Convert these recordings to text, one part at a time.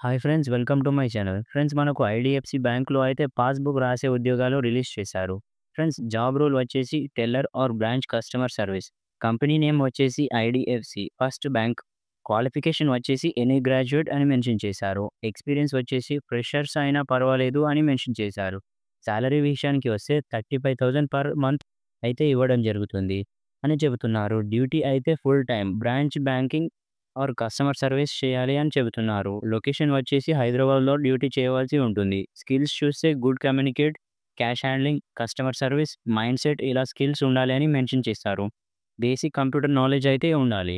Hi friends, welcome to my channel. Friends, మనకు IDFC బ్యాంక్‌లో అయితే పాస్‌బుక్ రాసే ఉద్యోగాలు రిలీజ్ చేశారు. ఫ్రెండ్స్, జాబ్ రోల్ వచ్చేసి teller or branch customer service. Company name వచ్చేసి ఐడీఎఫ్‌సి ఫస్ట్ బ్యాంక్. క్వాలిఫికేషన్ వచ్చేసి ఎనీ గ్రాడ్యుయేట్ అని మెన్షన్ చేశారు. ఎక్స్‌పీరియన్స్ వచ్చేసి ఫ్రెషర్స్ అయినా పర్వాలేదు అని మెన్షన్ చేశారు. సాలరీ విషయానికి వస్తే 35,000 పర్ మంత్ అయితే ఇవ్వడం జరుగుతుంది అని చెబుతున్నారు. డ్యూటీ అయితే full time branch banking or customer service చేయాలి అని చెబుతున్నారు. లొకేషన్ వచ్చేసి హైదరాబాద్‌లో డ్యూటీ చేయవలసి ఉంటుంది. స్కిల్స్ చూస్తే good communicate, cash handling, customer service, mindset ఇలా స్కిల్స్ ఉండాలి అని మెన్షన్ చేశారు. బేసిక్ కంప్యూటర్ నాలెడ్జ్ అయితే ఉండాలి.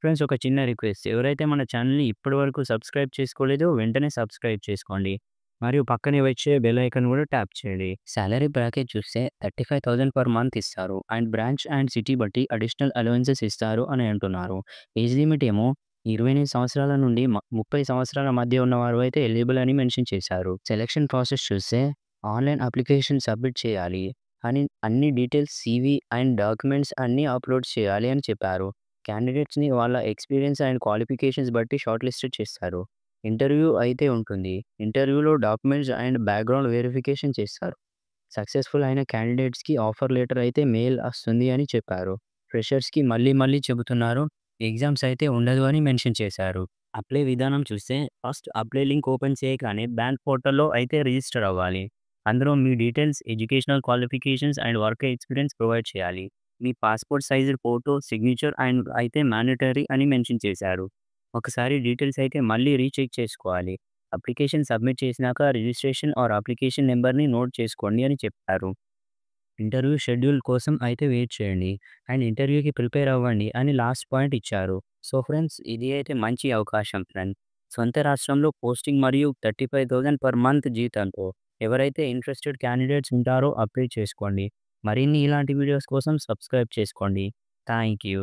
ఫ్రెండ్స్, ఒక చిన్న రిక్వెస్ట్, ఎవరైతే మన ఛానల్‌ని ఇప్పటివరకు సబ్స్క్రైబ్ చేసుకోలేదో వెంటనే సబ్స్క్రైబ్ చేసుకోండి. మరియు పక్కనే వచ్చే బెల్ ఐకాన్ కూడా ట్యాప్ చేయండి. సాలరీ ప్యాకేజ్ చూస్తే 35,000 పర్ మంత్ ఇస్తారు. అండ్ బ్రాంచ్ అండ్ సిటీ బట్టి అడిషనల్ అలవెన్సెస్ ఇస్తారు అని అంటున్నారు. ఏజ్ లిమిట్ ఏమో 28 సంవత్సరాల నుండి 30 సంవత్సరాల మధ్య ఉన్నవారు అయితే ఎలిజిబుల్ అని మెన్షన్ చేశారు. సెలక్షన్ ప్రాసెస్ చూస్తే ఆన్‌లైన్ అప్లికేషన్ సబ్మిట్ చేయాలి అని అన్ని డీటెయిల్స్ సీవీ అండ్ డాక్యుమెంట్స్ అన్నీ అప్‌లోడ్ చేయాలి అని చెప్పారు. క్యాండిడేట్స్‌ని వాళ్ళ ఎక్స్‌పీరియన్స్ అండ్ క్వాలిఫికేషన్స్ బట్టి షార్ట్ లిస్టెడ్ చేస్తారు. ఇంటర్వ్యూ అయితే ఉంటుంది. ఇంటర్వ్యూలో డాక్యుమెంట్స్ అండ్ బ్యాక్‌గ్రౌండ్ వెరిఫికేషన్ చేస్తారు. సక్సెస్‌ఫుల్ అయిన క్యాండిడేట్స్‌కి ఆఫర్ లెటర్ అయితే మెయిల్ వస్తుంది అని చెప్పారు. ఫ్రెషర్స్‌కి మళ్ళీ మళ్ళీ చెబుతున్నారు. ఎగ్జామ్స్ అయితే ఉండదు అని మెన్షన్ చేశారు. అప్లై విధానం చూస్తే ఫస్ట్ అప్లై లింక్ ఓపెన్ చేయగానే బ్యాంక్ పోర్టల్‌లో అయితే రిజిస్టర్ అవ్వాలి. అందులో మీ details, educational qualifications and work experience provide చేయాలి. మీ passport sized photo, signature and అయితే మ్యాండేటరీ అని మెన్షన్ చేశారు. ఒకసారి డీటెయిల్స్ అయితే మళ్ళీ రీచెక్ చేసుకోవాలి. అప్లికేషన్ సబ్మిట్ చేసినాక రిజిస్ట్రేషన్ ఆర్ అప్లికేషన్ నంబర్‌ని నోట్ చేసుకోండి అని చెప్పారు. ఇంటర్వ్యూ షెడ్యూల్ కోసం అయితే వెయిట్ చేయండి. అండ్ ఇంటర్వ్యూకి ప్రిపేర్ అవ్వండి అని లాస్ట్ పాయింట్ ఇచ్చారు. సో ఫ్రెండ్స్, ఇది అయితే మంచి అవకాశం ఫ్రెండ్స్. సొంత రాష్ట్రంలో పోస్టింగ్ మరియు 35,000 పర్ మంత్ జీతంతో ఎవరైతే ఇంట్రెస్టెడ్ క్యాండిడేట్స్ ఉంటారో అప్లై చేసుకోండి. మరిన్ని ఇలాంటి వీడియోస్ కోసం సబ్స్క్రైబ్ చేసుకోండి. Thank you.